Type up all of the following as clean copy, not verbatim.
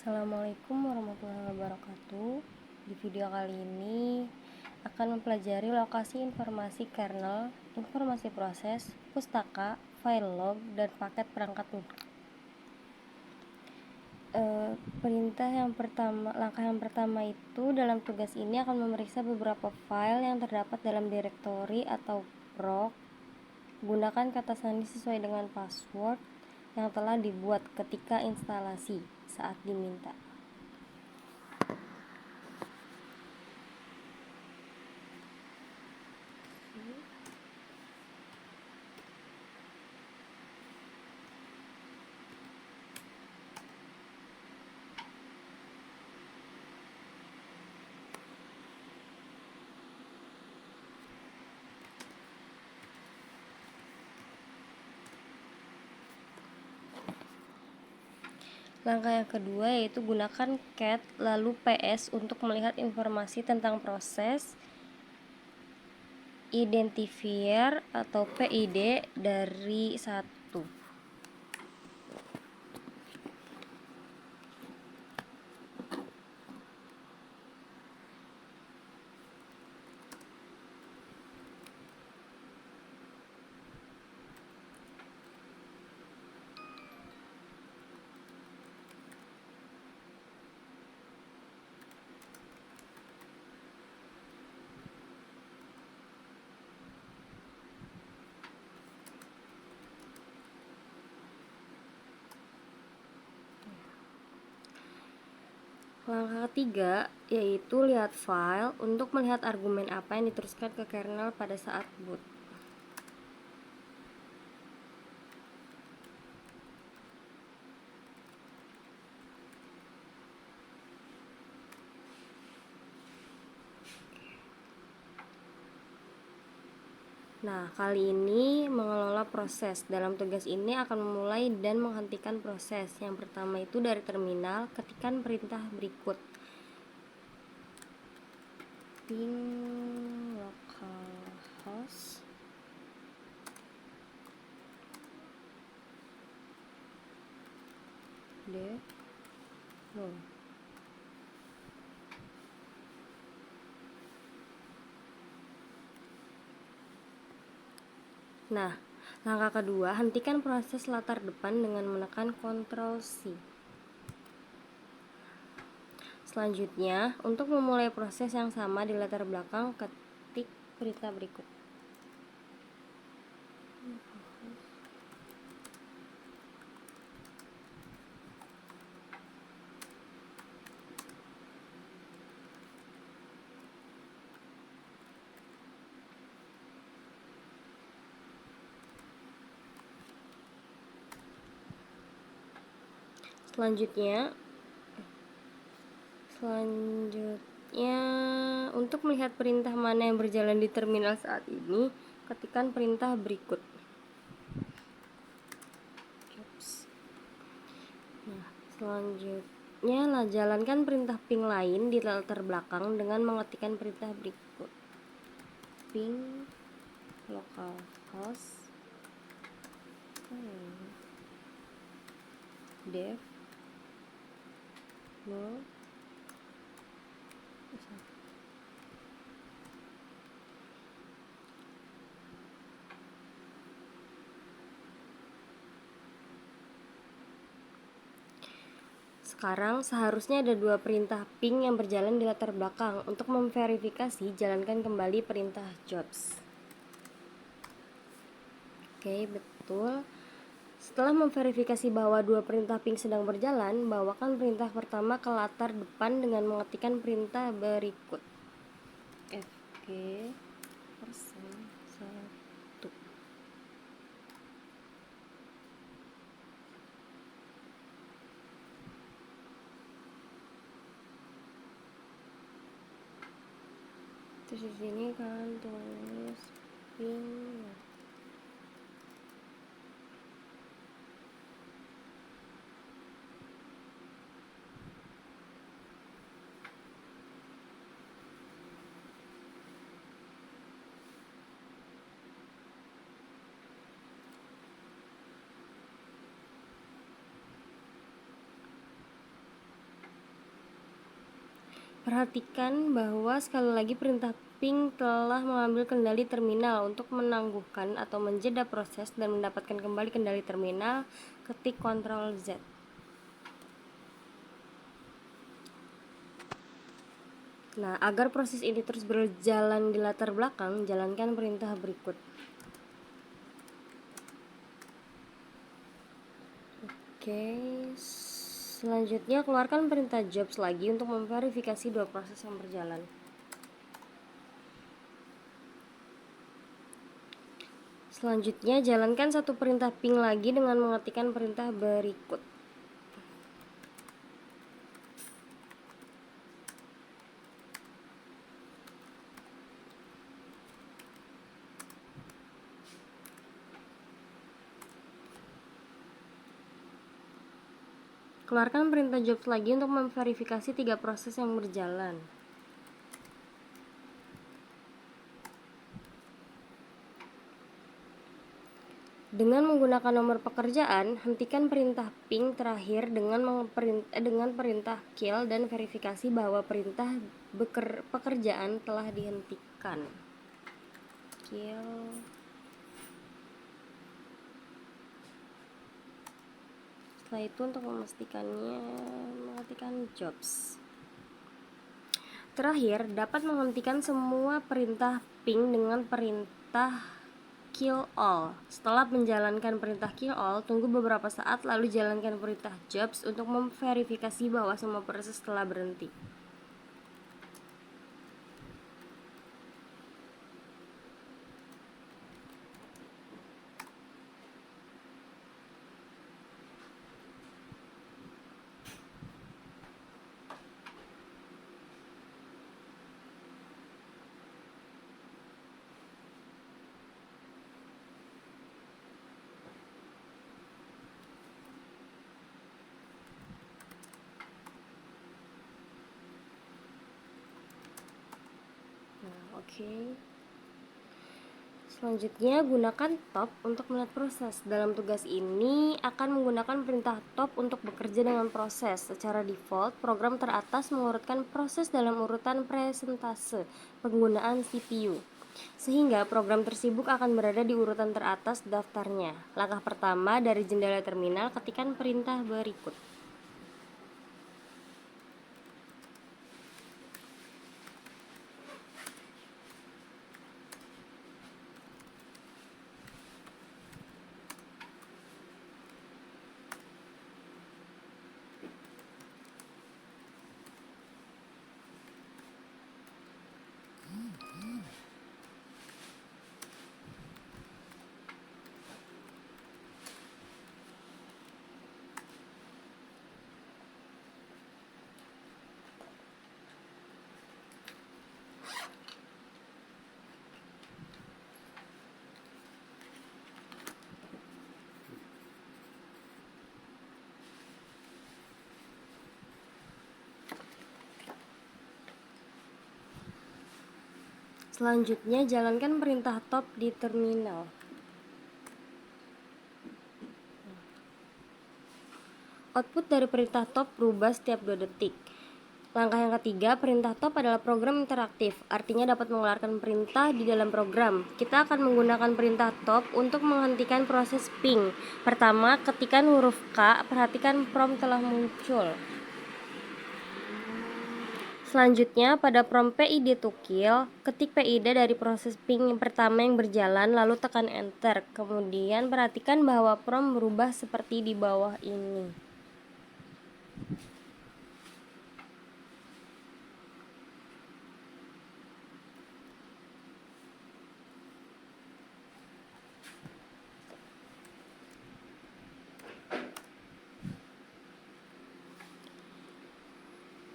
Assalamualaikum warahmatullahi wabarakatuh. Di video kali ini akan mempelajari lokasi informasi kernel, informasi proses, pustaka, file log, dan paket perangkat lunak. Langkah yang pertama itu dalam tugas ini akan memeriksa beberapa file yang terdapat dalam direktori atau proc. Gunakan kata sandi sesuai dengan password yang telah dibuat ketika instalasi saat diminta. Langkah yang kedua yaitu gunakan cat lalu ps untuk melihat informasi tentang proses, identifier atau PID dari 1. Langkah ketiga yaitu lihat file untuk melihat argumen apa yang diteruskan ke kernel pada saat boot. Nah, kali ini mengelola proses. Dalam tugas ini akan memulai dan menghentikan proses. Yang pertama itu dari terminal, ketikkan perintah berikut. Ping localhost dev no. Nah, langkah kedua, hentikan proses latar depan dengan menekan Ctrl+C. Selanjutnya, untuk memulai proses yang sama di latar belakang, ketik perintah berikut. Selanjutnya untuk melihat perintah mana yang berjalan di terminal saat ini, ketikkan perintah berikut. Nah, selanjutnya jalankan perintah ping lain di latar belakang dengan mengetikkan perintah berikut. Ping localhost dev no. Sekarang seharusnya ada 2 perintah ping yang berjalan di latar belakang. Untuk memverifikasi, jalankan kembali perintah jobs. Oke, betul. Setelah memverifikasi bahwa 2 perintah ping sedang berjalan, bawakan perintah pertama ke latar depan dengan mengetikkan perintah berikut. fg %1. Terus di sini kan tulis ping. Perhatikan bahwa sekali lagi perintah ping telah mengambil kendali terminal. Untuk menangguhkan atau menjeda proses dan mendapatkan kembali kendali terminal, ketik Ctrl Z. Nah, agar proses ini terus berjalan di latar belakang, jalankan perintah berikut. Oke, selanjutnya keluarkan perintah jobs lagi untuk memverifikasi dua proses yang berjalan. Selanjutnya jalankan satu perintah ping lagi dengan mengetikkan perintah berikut. Keluarkan perintah jobs lagi untuk memverifikasi tiga proses yang berjalan. Dengan menggunakan nomor pekerjaan, hentikan perintah ping terakhir dengan perintah kill dan verifikasi bahwa perintah pekerjaan telah dihentikan. Kill. Setelah itu untuk memastikannya, mengetikkan jobs. Terakhir, dapat menghentikan semua perintah ping dengan perintah kill all. Setelah menjalankan perintah kill all, tunggu beberapa saat lalu jalankan perintah jobs untuk memverifikasi bahwa semua proses telah berhenti. Oke. Selanjutnya gunakan top untuk melihat proses. Dalam tugas ini akan menggunakan perintah top untuk bekerja dengan proses. Secara default, program teratas mengurutkan proses dalam urutan presentase penggunaan CPU, sehingga program tersibuk akan berada di urutan teratas daftarnya. Langkah pertama, dari jendela terminal ketikkan perintah berikut. Selanjutnya, jalankan perintah top di terminal. Output dari perintah top berubah setiap 2 detik. Langkah yang ketiga, perintah top adalah program interaktif, artinya dapat mengeluarkan perintah di dalam program. Kita akan menggunakan perintah top untuk menghentikan proses ping. Pertama, ketikkan huruf K, perhatikan prompt telah muncul. Selanjutnya, pada prompt PID to kill, ketik PID dari proses ping yang pertama yang berjalan, lalu tekan enter. Kemudian perhatikan bahwa prompt berubah seperti di bawah ini.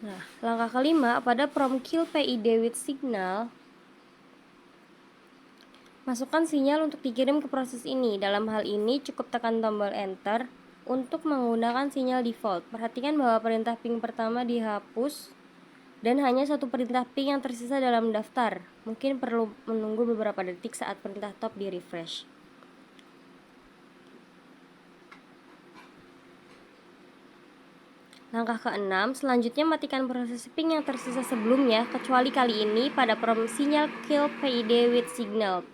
Nah, langkah kelima, pada prompt kill PID with signal, masukkan sinyal untuk dikirim ke proses ini. Dalam hal ini cukup tekan tombol enter untuk menggunakan sinyal default. Perhatikan bahwa perintah ping pertama dihapus dan hanya satu perintah ping yang tersisa dalam daftar. Mungkin perlu menunggu beberapa detik saat perintah top di refresh. Langkah ke-6, selanjutnya matikan proses ping yang tersisa sebelumnya, kecuali kali ini pada prompt sinyal kill PID with signal.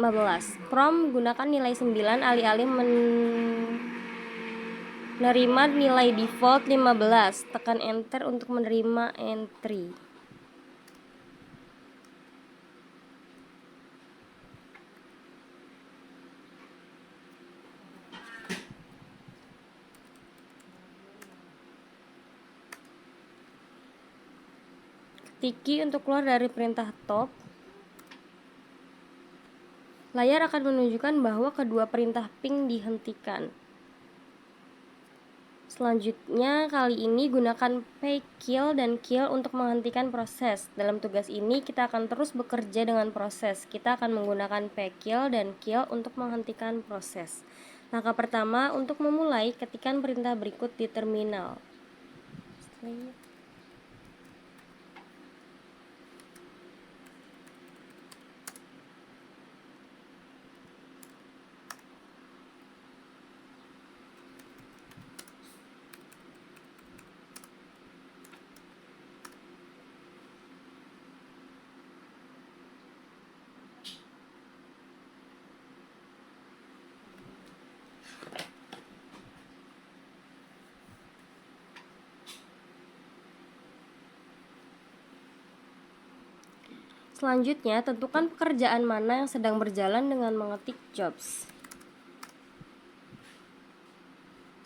15. Prompt gunakan nilai 9 alih-alih menerima nilai default 15. Tekan enter untuk menerima entry. Tiki untuk keluar dari perintah top. Layar akan menunjukkan bahwa kedua perintah ping dihentikan. Selanjutnya, kali ini gunakan pkill dan kill untuk menghentikan proses. Dalam tugas ini, kita akan terus bekerja dengan proses. Kita akan menggunakan pkill dan kill untuk menghentikan proses. Langkah pertama, untuk memulai, ketikkan perintah berikut di terminal. Selanjutnya, tentukan pekerjaan mana yang sedang berjalan dengan mengetik jobs.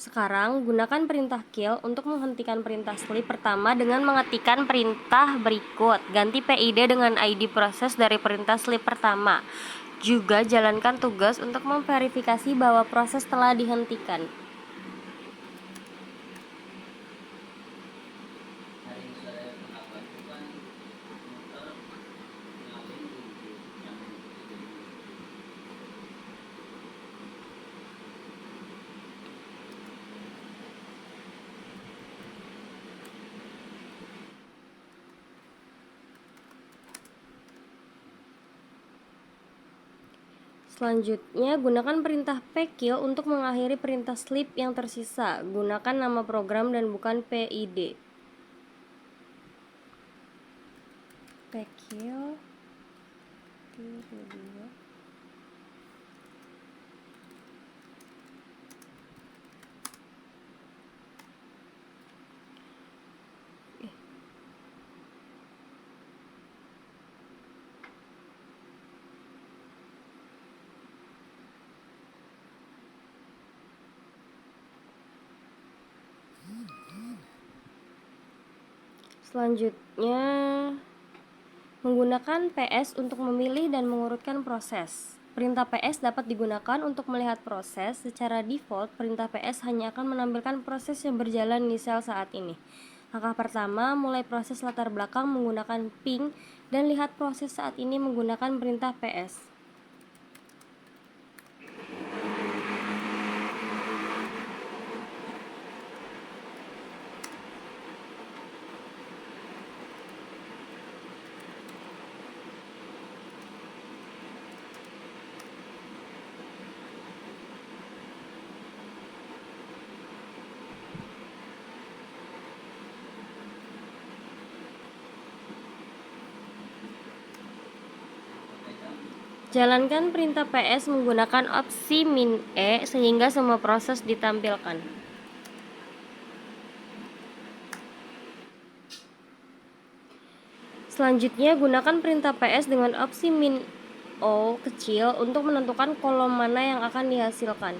Sekarang, gunakan perintah kill untuk menghentikan perintah sleep pertama dengan mengetikkan perintah berikut. Ganti PID dengan ID proses dari perintah sleep pertama. Juga jalankan tugas untuk memverifikasi bahwa proses telah dihentikan. Selanjutnya, gunakan perintah pkill untuk mengakhiri perintah sleep yang tersisa. Gunakan nama program dan bukan PID. Pkill. Selanjutnya, menggunakan PS untuk memilih dan mengurutkan proses. Perintah PS dapat digunakan untuk melihat proses. Secara default, perintah PS hanya akan menampilkan proses yang berjalan di sel saat ini. Langkah pertama, mulai proses latar belakang menggunakan ping dan lihat proses saat ini menggunakan perintah PS. Jalankan perintah PS menggunakan opsi min E sehingga semua proses ditampilkan. Selanjutnya, gunakan perintah PS dengan opsi min O kecil untuk menentukan kolom mana yang akan dihasilkan.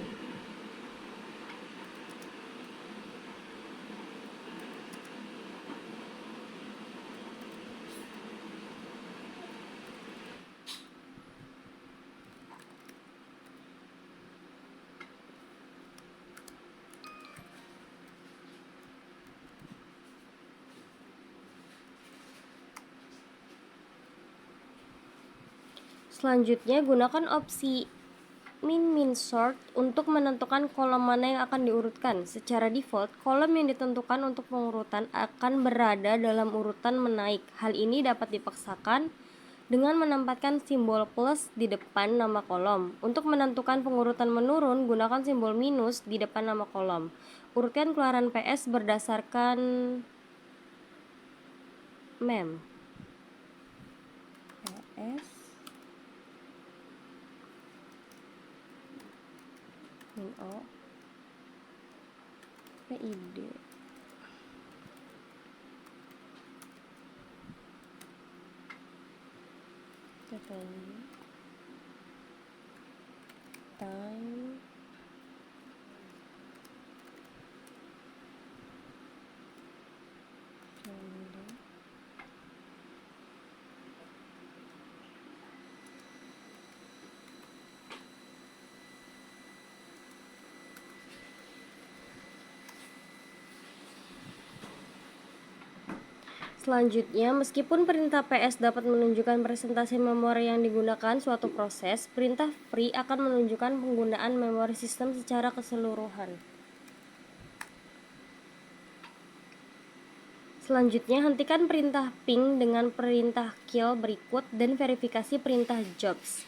Selanjutnya, gunakan opsi min sort untuk menentukan kolom mana yang akan diurutkan. Secara default, kolom yang ditentukan untuk pengurutan akan berada dalam urutan menaik. Hal ini dapat dipaksakan dengan menempatkan simbol plus di depan nama kolom. Untuk menentukan pengurutan menurun, gunakan simbol minus di depan nama kolom. Urutkan keluaran PS berdasarkan mem. PS min O PID. Time Selanjutnya, meskipun perintah PS dapat menunjukkan presentasi memori yang digunakan suatu proses, perintah free akan menunjukkan penggunaan memori sistem secara keseluruhan. Selanjutnya, hentikan perintah ping dengan perintah kill berikut dan verifikasi perintah jobs.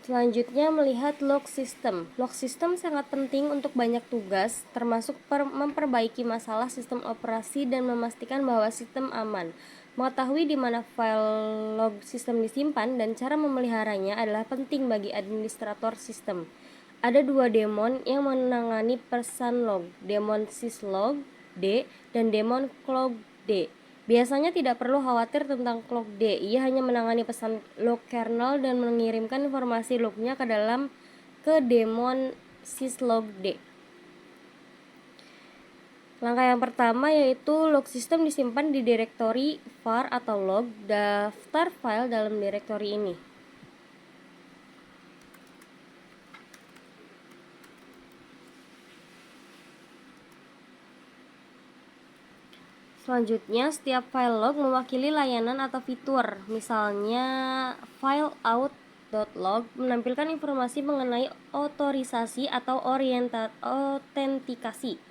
Selanjutnya, melihat log system. Log system sangat penting untuk banyak tugas, termasuk memperbaiki masalah sistem operasi dan memastikan bahwa sistem aman. Mengetahui di mana file log sistem disimpan dan cara memeliharanya adalah penting bagi administrator sistem. Ada 2 daemon yang menangani pesan log, daemon syslog D dan daemon clog D. Biasanya tidak perlu khawatir tentang clog D, ia hanya menangani pesan log kernel dan mengirimkan informasi lognya ke daemon syslog D. Langkah yang pertama yaitu log system disimpan di direktori var atau log, daftar file dalam direktori ini. Selanjutnya, setiap file log mewakili layanan atau fitur. Misalnya, file out.log menampilkan informasi mengenai otorisasi atau autentikasi.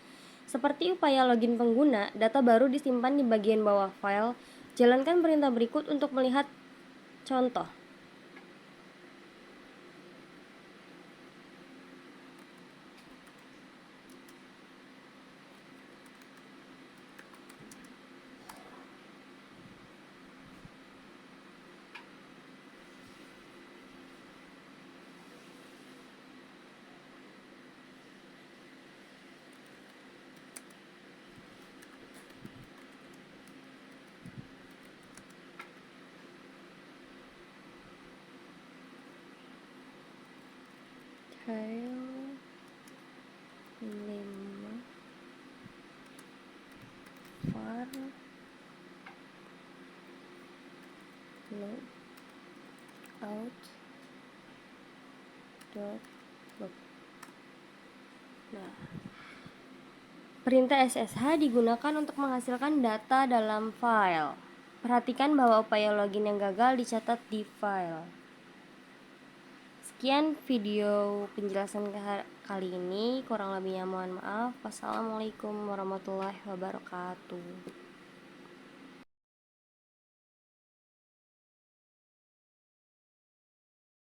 Seperti upaya login pengguna, data baru disimpan di bagian bawah file. Jalankan perintah berikut untuk melihat contoh. File 5 var log out dot log. Nah, perintah SSH digunakan untuk menghasilkan data dalam file. Perhatikan bahwa upaya login yang gagal dicatat di file. Sekian video penjelasan kali ini, kurang lebihnya mohon maaf. Wassalamualaikum warahmatullahi wabarakatuh.